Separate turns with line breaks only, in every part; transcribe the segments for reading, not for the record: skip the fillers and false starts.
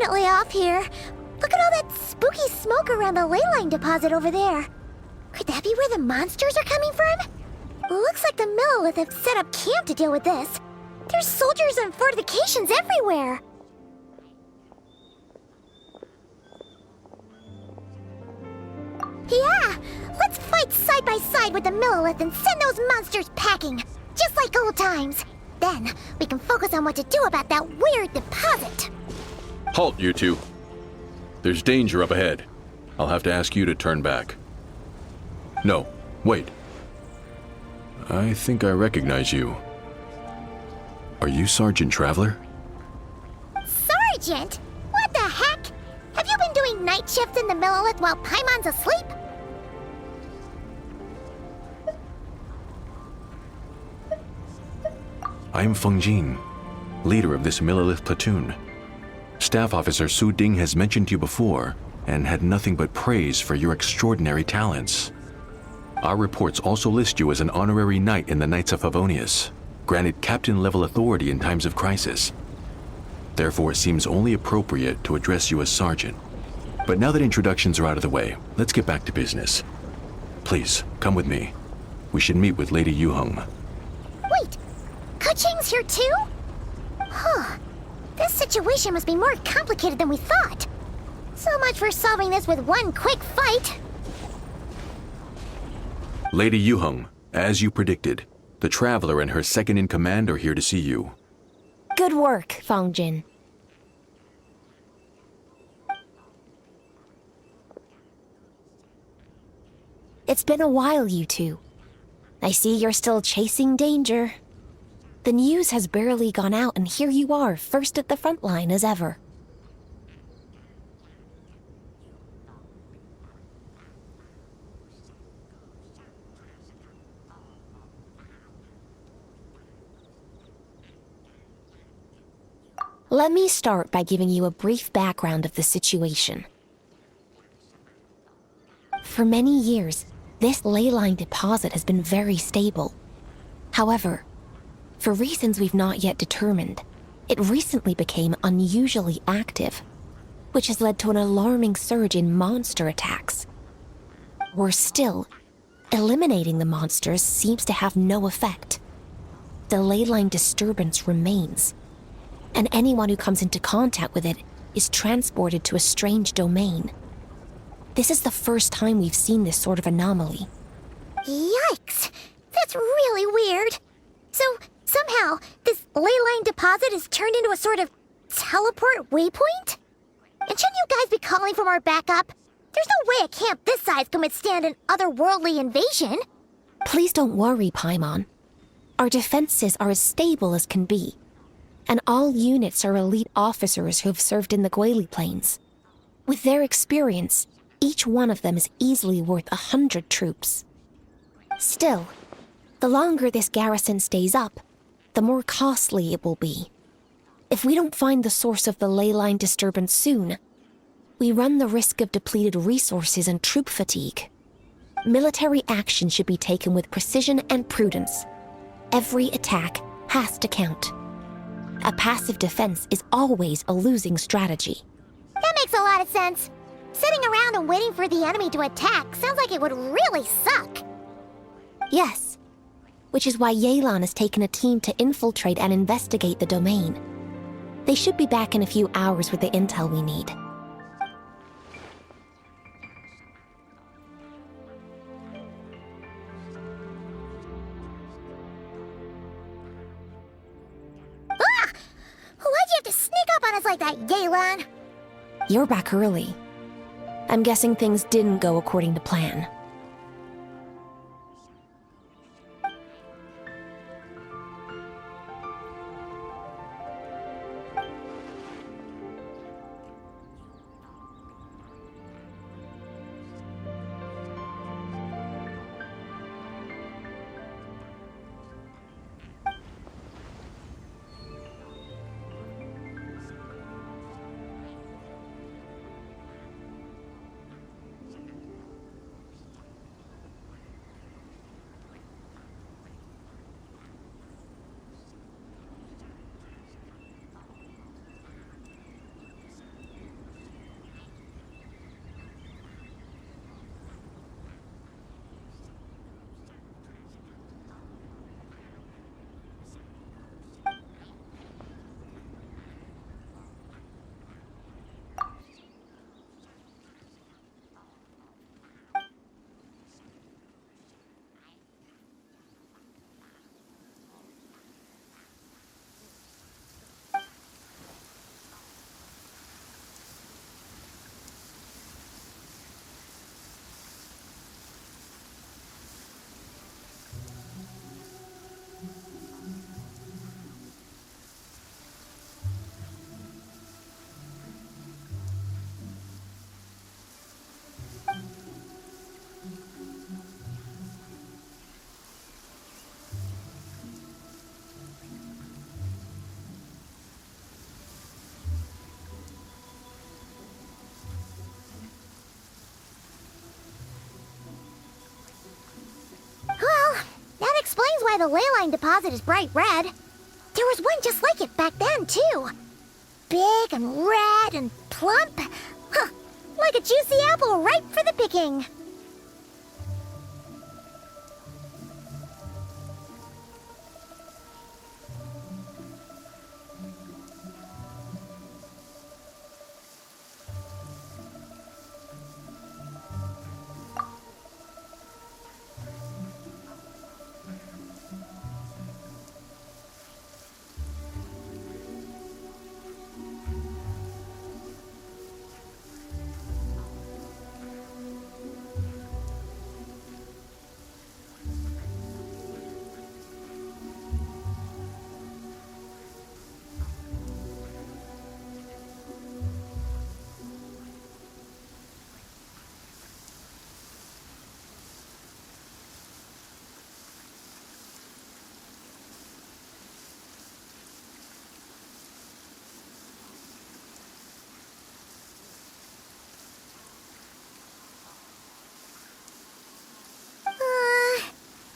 definitely off here. Look at all that spooky smoke around the ley line deposit over there. Could that be where the monsters are coming from? Looks like the Millelith have set up camp to deal with this. There's soldiers and fortifications everywhere. Yeah, let's fight side by side with the Millelith and send those monsters packing, just like old times. Then, we can focus on what to do about that weird deposit.
Halt, you two. There's danger up ahead. I'll have to ask you to turn back. No, wait. I think I recognize you. Are you Sergeant Traveler?
Sergeant? What the heck? Have you been doing night shifts in the Millelith while Paimon's asleep?
I'm Feng Jin, leader of this Millelith platoon. Staff Officer Su Ding has mentioned you before and had nothing but praise for your extraordinary talents. Our reports also list you as an honorary knight in the Knights of Favonius, granted captain-level authority in times of crisis. Therefore, it seems only appropriate to address you as Sergeant. But now that introductions are out of the way, let's get back to business. Please, come with me. We should meet with Lady Yuheng.
Wait, Keqing's here too? Huh. This situation must be more complicated than we thought. So much for solving this with one quick fight.
Lady Yuheng, as you predicted, the Traveler and her second-in-command are here to see you.
Good work, Feng Jin. It's been a while, you two. I see you're still chasing danger. The news has barely gone out, and here you are, first at the front line as ever. Let me start by giving you a brief background of the situation. For many years, this ley line deposit has been very stable. However, for reasons we've not yet determined, it recently became unusually active, which has led to an alarming surge in monster attacks. Worse still, eliminating the monsters seems to have no effect. The ley line disturbance remains, and anyone who comes into contact with it is transported to a strange domain. This is the first time we've seen this sort of anomaly.
Yikes! That's really weird. So, somehow, this ley line deposit is turned into a sort of teleport waypoint? And shouldn't you guys be calling for more backup? There's no way a camp this size can withstand an otherworldly invasion.
Please don't worry, Paimon. Our defenses are as stable as can be, and all units are elite officers who have served in the Guili Plains. With their experience, each one of them is easily worth 100 troops. Still, the longer this garrison stays up, the more costly it will be. If we don't find the source of the ley line disturbance soon, we run the risk of depleted resources and troop fatigue. Military action should be taken with precision and prudence. Every attack has to count. A passive defense is always a losing strategy.
That makes a lot of sense. Sitting around and waiting for the enemy to attack sounds like it would really suck.
Yes, which is why Yelan has taken a team to infiltrate and investigate the domain. They should be back in a few hours with the intel we need.
Ah! Why'd you have to sneak up on us like that, Yelan?
You're back early. I'm guessing things didn't go according to plan.
why the leyline deposit is bright red. There was one just like it back then, too. Big and red and plump. Huh, like a juicy apple ripe for the picking.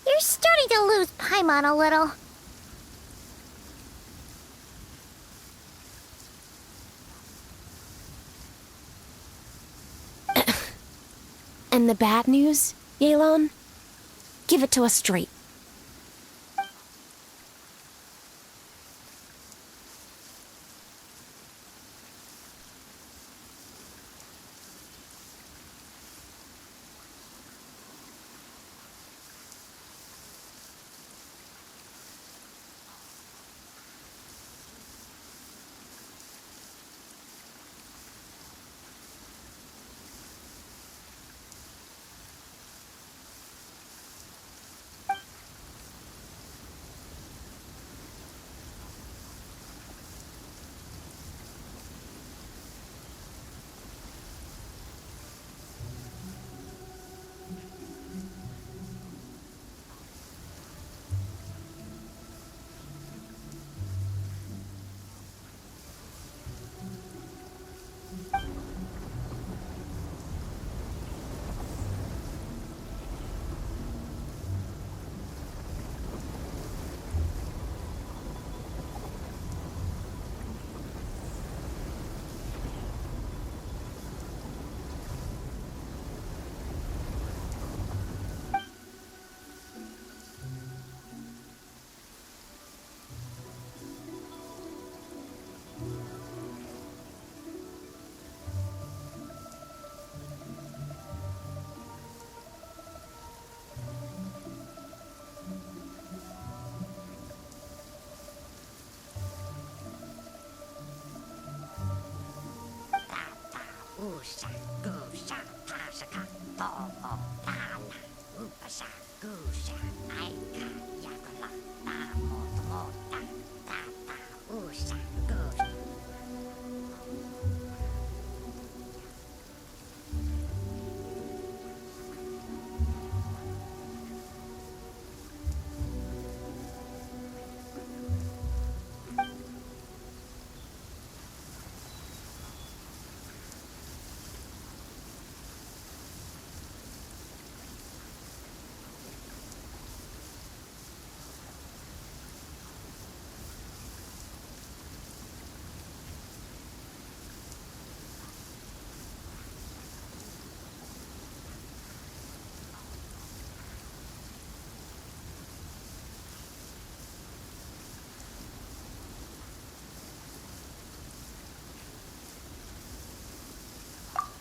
You're starting to lose Paimon a little.
And the bad news, Yelan? Give it to us straight.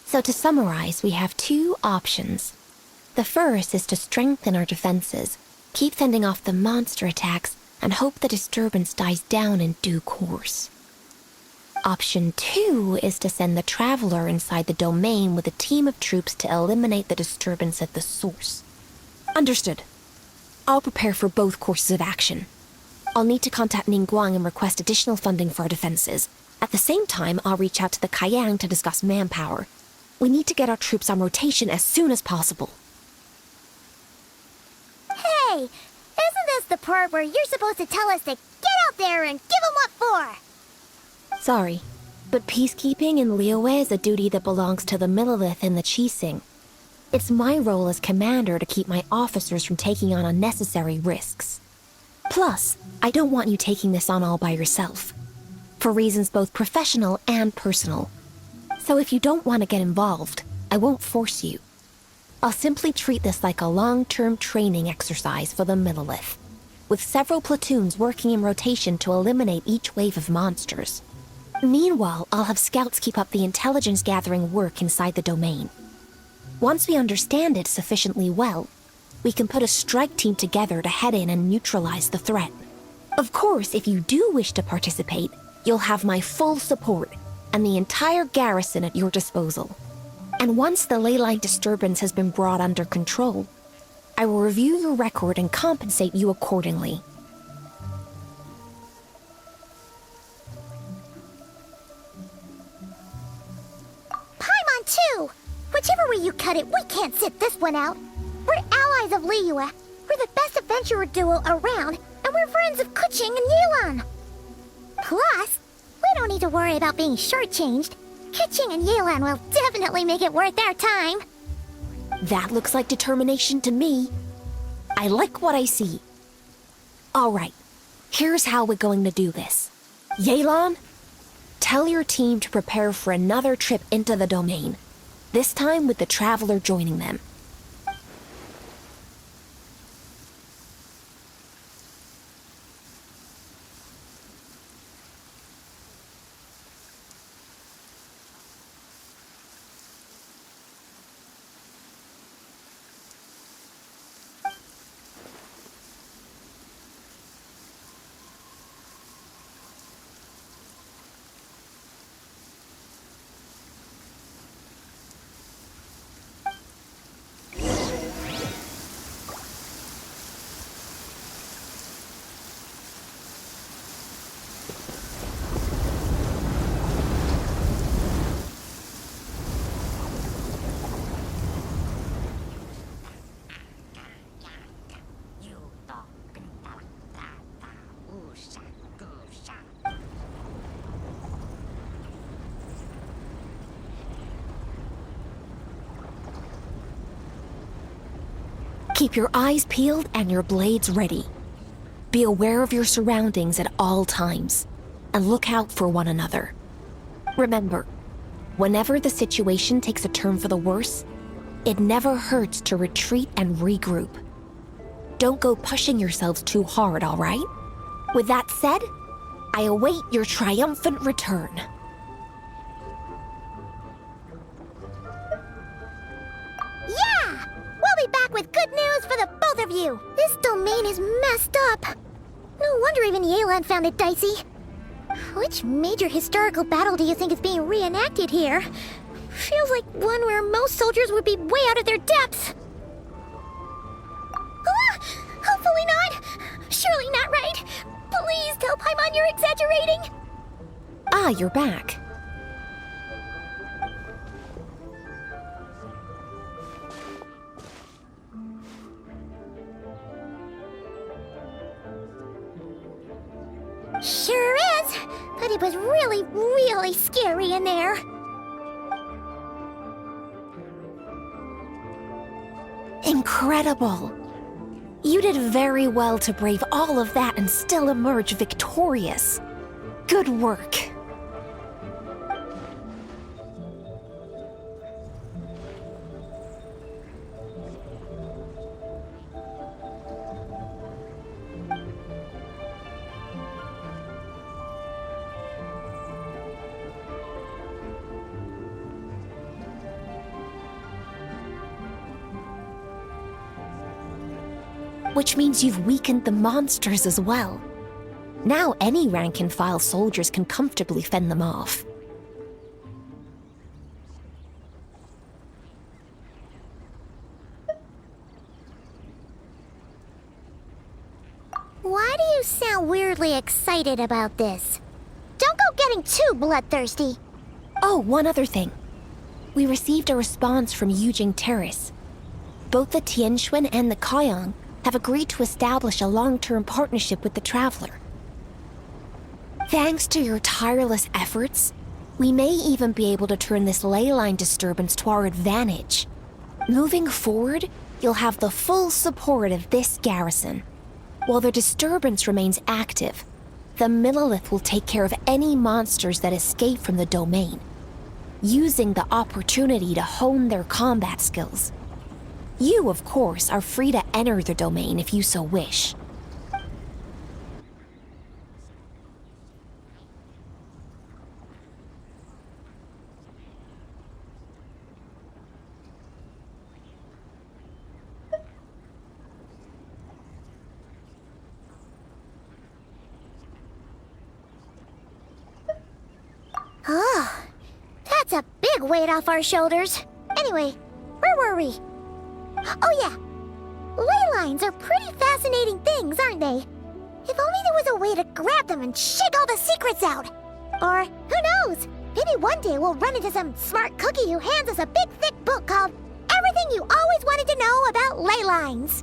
So to summarize, we have two options. The first is to strengthen our defenses, keep fending off the monster attacks, and hope the disturbance dies down in due course. Option 2 is to send the Traveler inside the domain with a team of troops to eliminate the disturbance at the source. Understood. I'll prepare for both courses of action. I'll need to contact Ningguang and request additional funding for our defenses. At the same time, I'll reach out to the Kayang to discuss manpower. We need to get our troops on rotation as soon as possible.
Hey, isn't this the part where you're supposed to tell us to get out there and give 'em what for?
Sorry, but peacekeeping in Liyue is a duty that belongs to the Millelith and the Qixing. It's my role as commander to keep my officers from taking on unnecessary risks. Plus, I don't want you taking this on all by yourself, for reasons both professional and personal. So if you don't want to get involved, I won't force you. I'll simply treat this like a long-term training exercise for the Millilith, with several platoons working in rotation to eliminate each wave of monsters. Meanwhile, I'll have scouts keep up the intelligence-gathering work inside the domain. Once we understand it sufficiently well, we can put a strike team together to head in and neutralize the threat. Of course, if you do wish to participate, you'll have my full support and the entire garrison at your disposal. And once the leyline disturbance has been brought under control, I will review your record and compensate you accordingly.
Paimon too! Whichever way you cut it, we can't sit this one out. We're allies of Liyue. We're the best adventurer duo around, and we're friends of Keqing and Yelan. Plus, we don't need to worry about being shortchanged. Keqing and Yelan will definitely make it worth our time.
That looks like determination to me. I like what I see. All right, here's how we're going to do this. Yelan, tell your team to prepare for another trip into the domain, this time with the Traveler joining them. Keep your eyes peeled and your blades ready. Be aware of your surroundings at all times, and look out for one another. Remember, whenever the situation takes a turn for the worse, it never hurts to retreat and regroup. Don't go pushing yourselves too hard, all right? With that said, I await your triumphant return.
Yeah! We'll be back with good news for the both of you. This domain is messed up. No wonder even Yelan found it dicey. Which major historical battle do you think is being reenacted here? Feels like one where most soldiers would be way out of their depths. Hopefully not. Surely not right. Please tell Paimon you're exaggerating.
Ah, you're back.
Sure is, but it was really, really scary in there.
Incredible. You did very well to brave all of that and still emerge victorious. Good work. Which means you've weakened the monsters as well. Now any rank-and-file soldiers can comfortably fend them off.
Why do you sound weirdly excited about this? Don't go getting too bloodthirsty.
Oh, one other thing. We received a response from Yujing Terrace. Both the Tianxuan and the Kaiyang have agreed to establish a long-term partnership with the Traveler. Thanks to your tireless efforts, we may even be able to turn this ley line disturbance to our advantage. Moving forward, you'll have the full support of this garrison. While the disturbance remains active, the Millilith will take care of any monsters that escape from the domain, using the opportunity to hone their combat skills. You, of course, are free to enter the domain if you so wish.
Oh, that's a big weight off our shoulders. Anyway, where were we? Oh yeah, ley lines are pretty fascinating things, aren't they? If only there was a way to grab them and shake all the secrets out. Or, who knows, maybe one day we'll run into some smart cookie who hands us a big thick book called Everything You Always Wanted to Know About Ley Lines.